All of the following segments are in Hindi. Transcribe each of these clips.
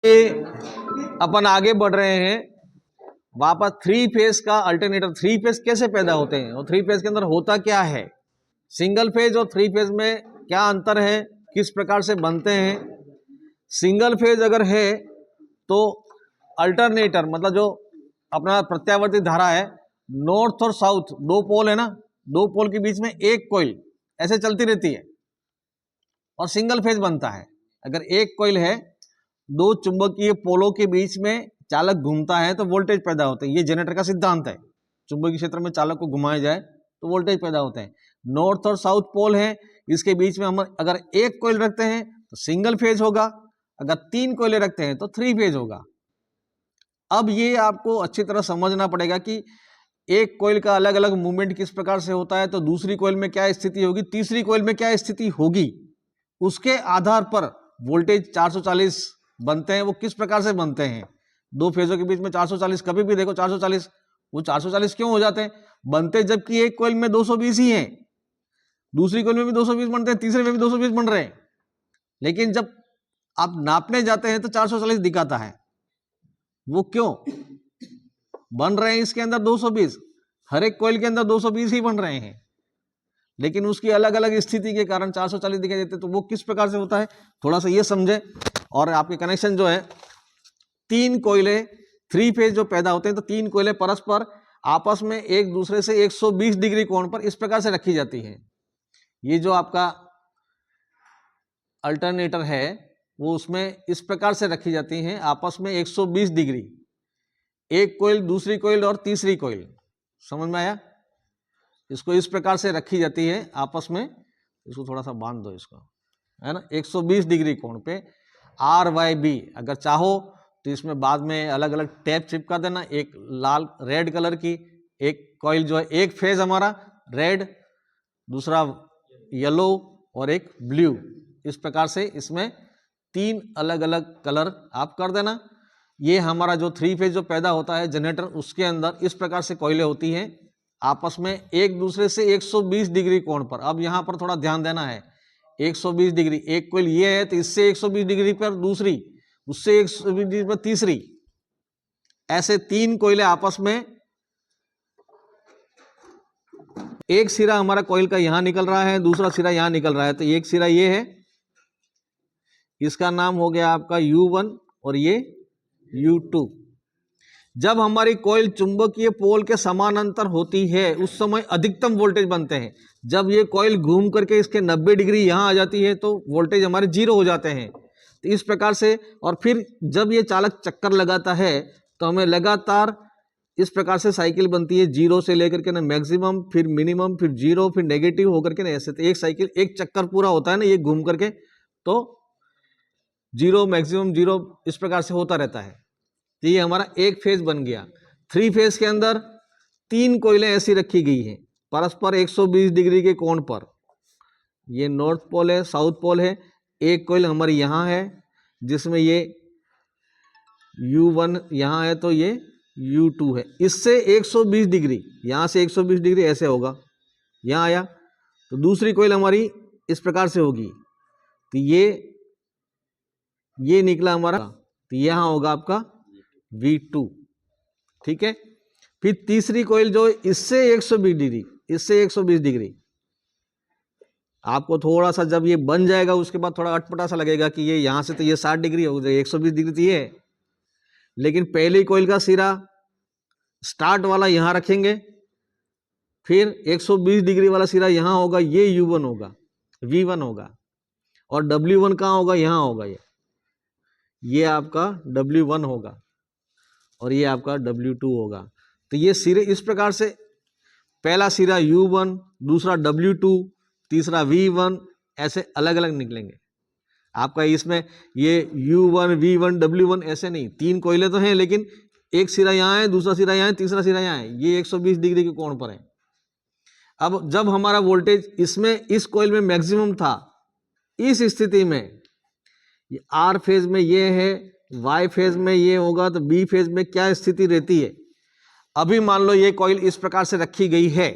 अपन आगे बढ़ रहे हैं वापस थ्री फेज का अल्टरनेटर। थ्री फेज कैसे पैदा होते हैं और थ्री फेज के अंदर होता क्या है, सिंगल फेज और थ्री फेज में क्या अंतर है, किस प्रकार से बनते हैं। सिंगल फेज अगर है तो अल्टरनेटर मतलब जो अपना प्रत्यावर्ती धारा है, नॉर्थ और साउथ दो पोल है ना, दो पोल के बीच में एक कॉइल ऐसे चलती रहती है और सिंगल फेज बनता है। अगर एक कॉइल है, दो चुंबकीय पोलों के बीच में चालक घूमता है तो वोल्टेज पैदा होते हैं। ये जनरेटर का सिद्धांत है, चुंबकीय क्षेत्र में चालक को घुमाया जाए तो वोल्टेज पैदा होते हैं। नॉर्थ और साउथ पोल है, इसके बीच में हम अगर एक कॉइल रखते हैं तो सिंगल फेज होगा, अगर तीन कॉइलें रखते हैं तो थ्री फेज होगा। अब ये आपको अच्छी तरह समझना पड़ेगा कि एक कॉइल का अलग अलग मूवमेंट किस प्रकार से होता है, तो दूसरी कॉइल में क्या स्थिति होगी, तीसरी कॉइल में क्या स्थिति होगी, उसके आधार पर वोल्टेज 440 बनते हैं। वो किस प्रकार से बनते हैं, दो फेजों के बीच में 440, कभी भी देखो 440, वो 440 क्यों हो जाते हैं, बनते जबकि एक कॉइल में 220 ही है, दूसरी कॉइल में भी 220 बनते हैं, तीसरे में भी 220 बन रहे हैं, लेकिन जब आप नापने जाते हैं तो 440 दिखाता है। वो क्यों बन रहे हैं, इसके अंदर 220, हर एक कॉइल के अंदर 220 ही बन रहे हैं, लेकिन उसकी अलग अलग स्थिति के कारण 440 दिखाई देते। तो वो किस प्रकार से होता है, थोड़ा सा ये समझे। और आपके कनेक्शन जो है, तीन कोयले थ्री फेज जो पैदा होते हैं, तो तीन कोयले परस्पर आपस में एक दूसरे से 120 डिग्री कोण पर इस प्रकार से रखी जाती है। ये जो आपका अल्टरनेटर है वो उसमें इस प्रकार से रखी जाती हैं आपस में 120 डिग्री, एक कोयल दूसरी कोयल और तीसरी कोयल, समझ में आया। इसको इस प्रकार से रखी जाती है आपस में, इसको थोड़ा सा बांध दो इसको, है ना, 120 डिग्री कोण पे RYB। अगर चाहो तो इसमें बाद में अलग अलग टैप चिपका देना, एक लाल रेड कलर की, एक कॉइल जो है एक फेज हमारा रेड, दूसरा येलो और एक ब्लू, इस प्रकार से इसमें तीन अलग अलग कलर आप कर देना। ये हमारा जो थ्री फेज जो पैदा होता है जनरेटर, उसके अंदर इस प्रकार से कॉइलें होती हैं आपस में एक दूसरे से 120 डिग्री कोण पर। अब यहाँ पर थोड़ा ध्यान देना है, 120 डिग्री एक कोइल ये है तो इससे 120 डिग्री पर दूसरी, उससे 120 डिग्री पर तीसरी, ऐसे तीन कोयले आपस में, एक सिरा हमारा कॉइल का यहां निकल रहा है, दूसरा सिरा यहां निकल रहा है, तो एक सिरा ये है, इसका नाम हो गया आपका U1 और ये U2। जब हमारी कॉइल चुंबकीय पोल के समानांतर होती है उस समय अधिकतम वोल्टेज बनते हैं। जब ये कॉइल घूम करके इसके 90 डिग्री यहां आ जाती है तो वोल्टेज हमारे जीरो हो जाते हैं। तो इस प्रकार से, और फिर जब ये चालक चक्कर लगाता है तो हमें लगातार इस प्रकार से साइकिल बनती है, जीरो से लेकर के ना मैक्सिमम, फिर मिनिमम, फिर जीरो, फिर नेगेटिव होकर के ना, ऐसे तो एक साइकिल एक चक्कर पूरा होता है ना ये घूम करके, तो जीरो मैक्सिमम जीरो इस प्रकार से होता रहता है। तो ये हमारा एक फेज बन गया। थ्री फेज के अंदर तीन कोयलें ऐसी रखी गई हैं परस्पर 120 डिग्री के कोण पर। ये नॉर्थ पोल है, साउथ पोल है, एक कोयल हमारी यहाँ है जिसमें ये U1 यहाँ है तो ये U2 है। इससे 120 डिग्री, यहाँ से 120 डिग्री ऐसे होगा, यहाँ आया तो दूसरी कोयल हमारी इस प्रकार से होगी, तो ये निकला हमारा, तो यहाँ होगा आपका V2, ठीक है। फिर तीसरी कोयल जो इससे 120 डिग्री, इससे 120 डिग्री, आपको थोड़ा सा जब ये बन जाएगा उसके बाद थोड़ा अटपटा सा लगेगा कि ये यहाँ से तो ये 60 डिग्री हो जाए, 120 डिग्री तो ये है, लेकिन पहली कोयल का सिरा स्टार्ट वाला यहाँ रखेंगे, फिर 120 डिग्री वाला सिरा यहाँ होगा, ये U1 होगा, V1 होगा, और W1 कहाँ होगा, यहाँ होगा, ये आपका W1 होगा और ये आपका W2 होगा। तो ये सिरे इस प्रकार से, पहला सिरा U1, दूसरा W2, तीसरा V1, ऐसे अलग अलग निकलेंगे आपका। इसमें ये U1, V1, W1 ऐसे नहीं, तीन कोयले तो हैं लेकिन एक सिरा यहाँ है, दूसरा सिरा यहाँ है, तीसरा सिरा यहाँ है, ये 120 डिग्री के कोण पर है। अब जब हमारा वोल्टेज इसमें इस कोयल में मैक्सिमम था, इस स्थिति में R फेज में ये है, Y फेज में ये होगा, तो B फेज में क्या स्थिति रहती है। अभी मान लो ये कॉइल इस प्रकार से रखी गई है,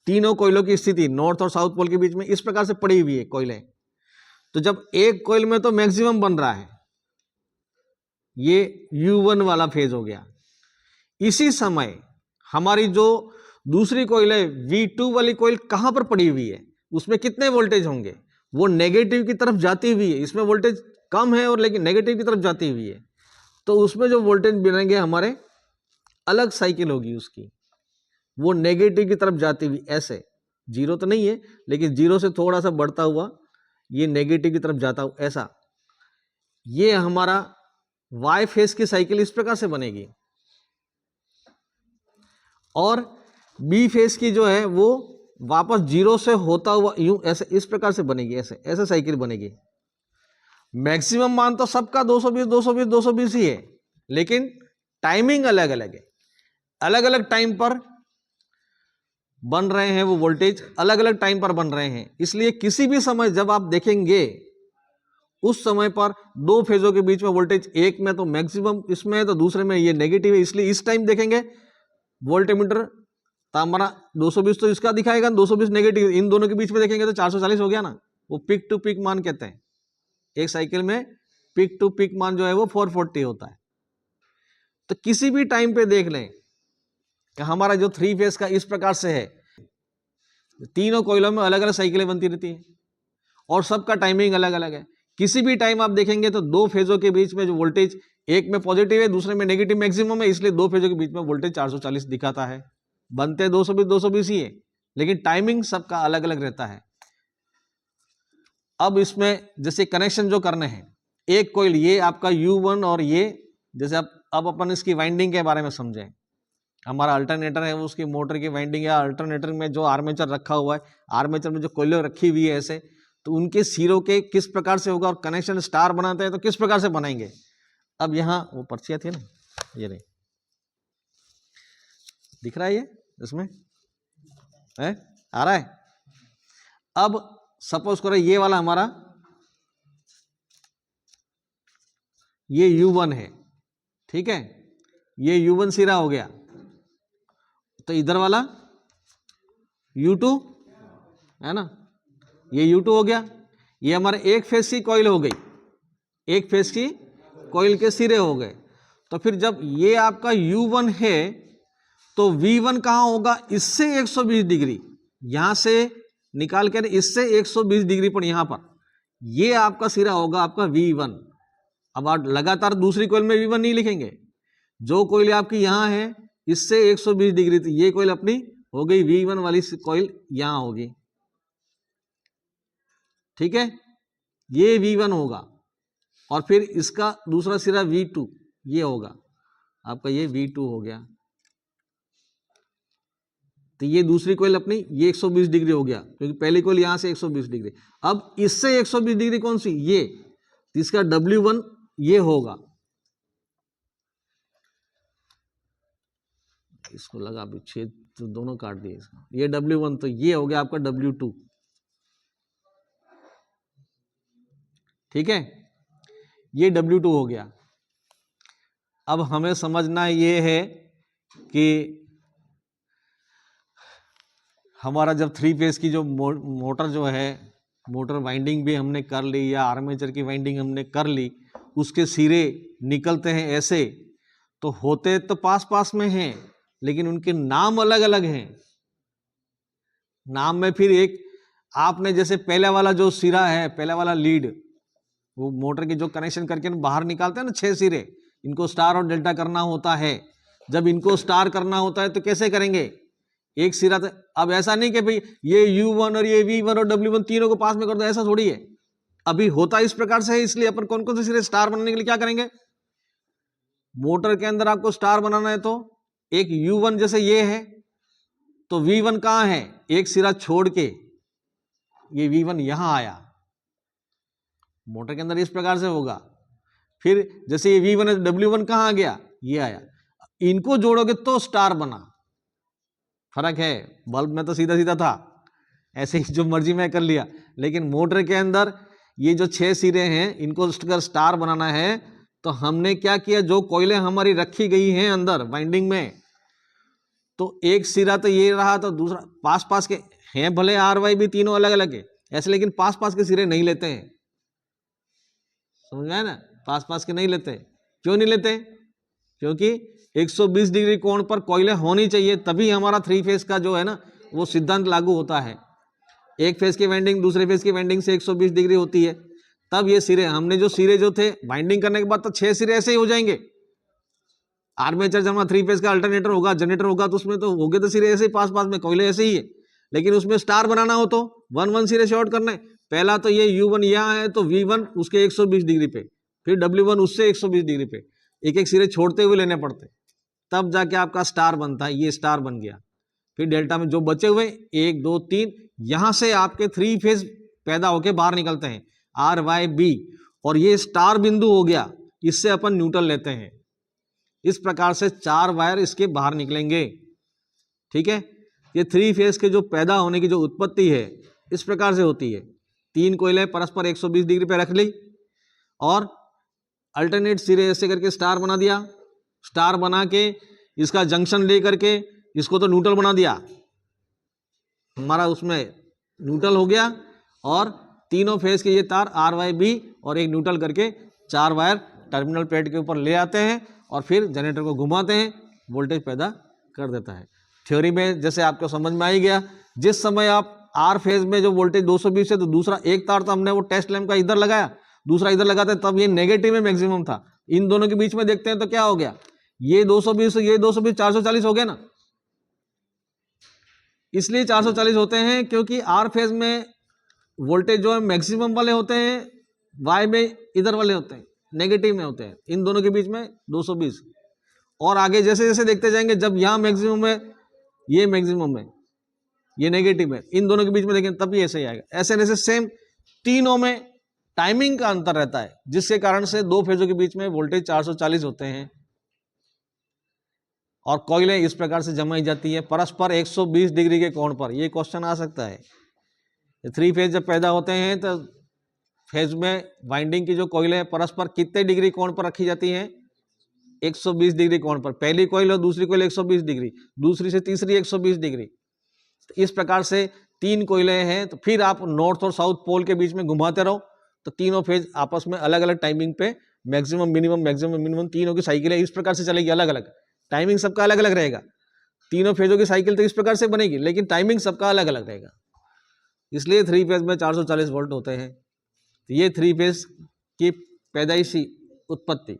तीनों कोयलों की स्थिति नॉर्थ और साउथ पोल के बीच में इस प्रकार से पड़ी हुई है कोयलें, तो जब एक कोयल में तो मैक्सिमम बन रहा है, ये U1 वाला फेज हो गया। इसी समय हमारी जो दूसरी कॉइल है V2 वाली कॉइल कहां पर पड़ी हुई है, उसमें कितने वोल्टेज होंगे, वो नेगेटिव की तरफ जाती हुई है। इसमें वोल्टेज कम है और लेकिन नेगेटिव की तरफ जाती हुई है, तो उसमें जो वोल्टेज बनेंगे हमारे अलग साइकिल होगी उसकी, वो नेगेटिव की तरफ जाती हुई, ऐसे जीरो तो नहीं है लेकिन जीरो से थोड़ा सा बढ़ता हुआ ये नेगेटिव की तरफ जाता हुआ ऐसा। ये हमारा वाई फेज की साइकिल इस प्रकार से बनेगी और बी फेज की जो है वो वापस जीरो से होता हुआ यूं ऐसे इस प्रकार से बनेगी, ऐसे ऐसे साइकिल बनेगी। मैक्सिमम मान तो सबका 220 220 220 ही है, लेकिन टाइमिंग अलग अलग है, अलग अलग टाइम पर बन रहे हैं वो वोल्टेज, अलग अलग टाइम पर बन रहे हैं। इसलिए किसी भी समय जब आप देखेंगे उस समय पर दो फेजों के बीच में वोल्टेज, एक में तो मैक्सिमम इसमें है तो दूसरे में ये नेगेटिव है, इसलिए इस टाइम देखेंगे वोल्टेमीटर तो हमारा 220 तो इसका दिखाएगा, 220 नेगेटिव, इन दोनों के बीच में देखेंगे तो 440 हो गया ना। वो पिक टू पिक मान कहते हैं, एक साइकिल में पिक टू पिक मान जो है वो 440 होता है। तो किसी भी टाइम पे देख लें कि हमारा जो थ्री फेज का इस प्रकार से है, तीनों कोयलों में अलग अलग साइकिलें बनती रहती हैं और सबका टाइमिंग अलग अलग है। किसी भी टाइम आप देखेंगे तो दो फेजों के बीच में जो वोल्टेज, एक में पॉजिटिव है दूसरे में नेगेटिव मैक्सिमम है, इसलिए दो फेजों के बीच में वोल्टेज 440 दिखाता है। बनते 220 220 ही है, लेकिन टाइमिंग सबका अलग अलग रहता है। अब इसमें जैसे कनेक्शन जो करने हैं, एक कोयल ये आपका U1 और ये जैसे अब अपन इसकी वाइंडिंग के बारे में समझें। हमारा अल्टरनेटर है वो उसकी मोटर की वाइंडिंग या अल्टरनेटर में जो आर्मेचर रखा हुआ है, आर्मेचर में जो कोयले रखी हुई है ऐसे, तो उनके सिरों के किस प्रकार से होगा और कनेक्शन स्टार बनाते हैं तो किस प्रकार से बनाएंगे। अब यहाँ वो पर्चियाँ थी ना, ये नहीं दिख रहा है, ये इसमें है आ रहा है। अब सपोज करो ये वाला हमारा ये U1 है, ठीक है, ये U1 सिरा हो गया, तो इधर वाला U2 है ना, ये U2 हो गया। ये हमारे एक फेज की कॉइल हो गई, एक फेज की कॉइल के सिरे हो गए। तो फिर जब ये आपका U1 है तो V1 कहाँ होगा, इससे 120 डिग्री, यहां से निकाल कर इससे 120 डिग्री पर यहां पर ये आपका सिरा होगा आपका V1। अब आप लगातार दूसरी कॉइल में V1 नहीं लिखेंगे, जो कॉइल आपकी यहां है इससे 120 डिग्री, तो ये कॉइल अपनी हो गई V1 वाली कॉइल यहां होगी, ठीक है, ये V1 होगा। और फिर इसका दूसरा सिरा V2 ये होगा आपका, ये V2 हो गया। तो ये दूसरी कॉइल अपनी ये 120 डिग्री हो गया, क्योंकि पहली कॉइल यहां से 120 डिग्री। अब इससे 120 डिग्री कौन सी, ये, तो इसका W1 ये होगा, इसको लगा अभी छेद तो दोनों काट दिए इसका, ये W1 तो ये हो गया आपका W2, ठीक है, ये W2 हो गया। अब हमें समझना ये है कि हमारा जब थ्री फेज की जो मोटर जो है, मोटर वाइंडिंग भी हमने कर ली या आर्मेचर की वाइंडिंग हमने कर ली, उसके सिरे निकलते हैं ऐसे, तो होते तो पास पास में हैं लेकिन उनके नाम अलग अलग हैं। नाम में फिर एक आपने जैसे पहले वाला जो सिरा है, पहला वाला लीड, वो मोटर की जो कनेक्शन करके बाहर निकालते हैं ना 6 सिरे, इनको स्टार और डेल्टा करना होता है। जब इनको स्टार करना होता है तो कैसे करेंगे, एक सिरा तो, अब ऐसा नहीं कि भाई ये U1 और ये V1 और W1 तीनों को पास में कर दो, ऐसा थोड़ी है। अभी होता इस प्रकार से है, इसलिए अपन कौन कौन से सिरे स्टार बनाने के लिए क्या करेंगे, मोटर के अंदर आपको स्टार बनाना है तो एक U1 जैसे ये है तो V1 कहां है, एक सिरा छोड़ के ये V1 यहां आया, मोटर के अंदर इस प्रकार से होगा। फिर जैसे ये V1 है W1 कहां आ गया, ये आया, इनको जोड़ोगे तो स्टार बना। फर्क है, बल्ब में तो सीधा सीधा था, ऐसे ही जो मर्जी में कर लिया, लेकिन मोटर के अंदर ये जो 6 सिरे हैं इनको अगर स्टार बनाना है तो हमने क्या किया, जो कोयले हमारी रखी गई हैं अंदर वाइंडिंग में, तो एक सिरा तो ये रहा, तो दूसरा पास पास के हैं, भले RY भी तीनों अलग अलग है ऐसे, लेकिन पास पास के सिरे नहीं लेते हैं, समझ में आया ना, पास पास के नहीं लेते, क्यों नहीं लेते? क्योंकि 120 डिग्री कोण पर कॉइलें होनी चाहिए, तभी हमारा 3 फेज का जो है ना वो सिद्धांत लागू होता है। एक फेज की वाइंडिंग दूसरे फेज की वाइंडिंग से 120 डिग्री होती है, तब ये सिरे, हमने जो सिरे जो थे बाइंडिंग करने के बाद तो 6 सिरे ऐसे ही हो जाएंगे। आर्मेचर जब 3 फेज का अल्टरनेटर होगा, जनरेटर होगा, तो उसमें तो होगे तो सिरे ऐसे ही पास पास में, कोयले ऐसे ही है। लेकिन उसमें स्टार बनाना हो तो 1 सिरे शॉर्ट करना है। पहला तो ये U1 यहाँ है तो V1 उसके 120 डिग्री पे, फिर W1 उससे 120 डिग्री पे, एक एक सिरे छोड़ते हुए लेने पड़ते, तब जाके आपका स्टार बनता है। ये स्टार बन गया। फिर डेल्टा में जो बचे हुए 1 2 3, यहां से आपके 3 फेज पैदा होके बाहर निकलते हैं, RYB, और ये स्टार बिंदु हो गया, इससे अपन न्यूट्रल लेते हैं। इस प्रकार से 4 वायर इसके बाहर निकलेंगे। ठीक है, ये 3 फेज के जो पैदा होने की जो उत्पत्ति है इस प्रकार से होती है। 3 कोयले परस्पर 120 डिग्री पे रख ली और अल्टरनेट सिरे ऐसे करके स्टार बना दिया। स्टार बना के इसका जंक्शन ले करके इसको तो न्यूट्रल बना दिया, हमारा उसमें न्यूट्रल हो गया। और तीनों फेज के ये तार RYB और एक न्यूट्रल करके 4 वायर टर्मिनल प्लेट के ऊपर ले आते हैं और फिर जनरेटर को घुमाते हैं, वोल्टेज पैदा कर देता है। थ्योरी में जैसे आपको समझ में आ ही गया, जिस समय आप R फेज में जो वोल्टेज 220 है तो दूसरा एक तार तो हमने वो टेस्ट लैंप का इधर लगाया, दूसरा इधर लगाते हैं, तब ये नेगेटिव में मैक्सिमम था। इन दोनों के बीच में देखते हैं तो क्या हो गया, ये 220 ये 220 440 हो गया ना। इसलिए 440 होते हैं क्योंकि R फेज में वोल्टेज जो है मैक्सिमम वाले होते हैं, Y में इधर वाले होते हैं, नेगेटिव में होते हैं। इन दोनों के बीच में 220। और आगे जैसे जैसे देखते जाएंगे, जब यहाँ मैक्सिमम है, ये मैक्सिमम है, ये नेगेटिव है, इन दोनों के बीच में देखें तब ये ऐसे ही आएगा। ऐसे ऐसे सेम तीनों में टाइमिंग का अंतर रहता है, जिसके कारण से 2 फेजों के बीच में वोल्टेज 440 होते हैं। और कॉइलें इस प्रकार से जमाई जाती है परस्पर 120 डिग्री के कोण पर। ये क्वेश्चन आ सकता है। 3 फेज जब पैदा होते हैं तो फेज में वाइंडिंग की जो कॉइलें हैं परस्पर कितने डिग्री कोण पर रखी जाती हैं? 120 डिग्री कोण पर। पहली कॉइल और दूसरी कॉइल 120 डिग्री, दूसरी से तीसरी 120 डिग्री। इस प्रकार से 3 कॉइलें हैं, तो फिर आप नॉर्थ और साउथ पोल के बीच में घुमाते रहो तो तीनों फेज आपस में अलग अलग टाइमिंग पे मैक्सिमम मिनिमम तीनों की साइकिल इस प्रकार से चलेगी। अलग अलग टाइमिंग सबका अलग अलग रहेगा। तीनों फेजों की साइकिल तो इस प्रकार से बनेगी, लेकिन टाइमिंग सबका अलग अलग रहेगा। इसलिए 3 फेज में 440 वोल्ट होते हैं। ये 3 फेज की पैदाइशी उत्पत्ति।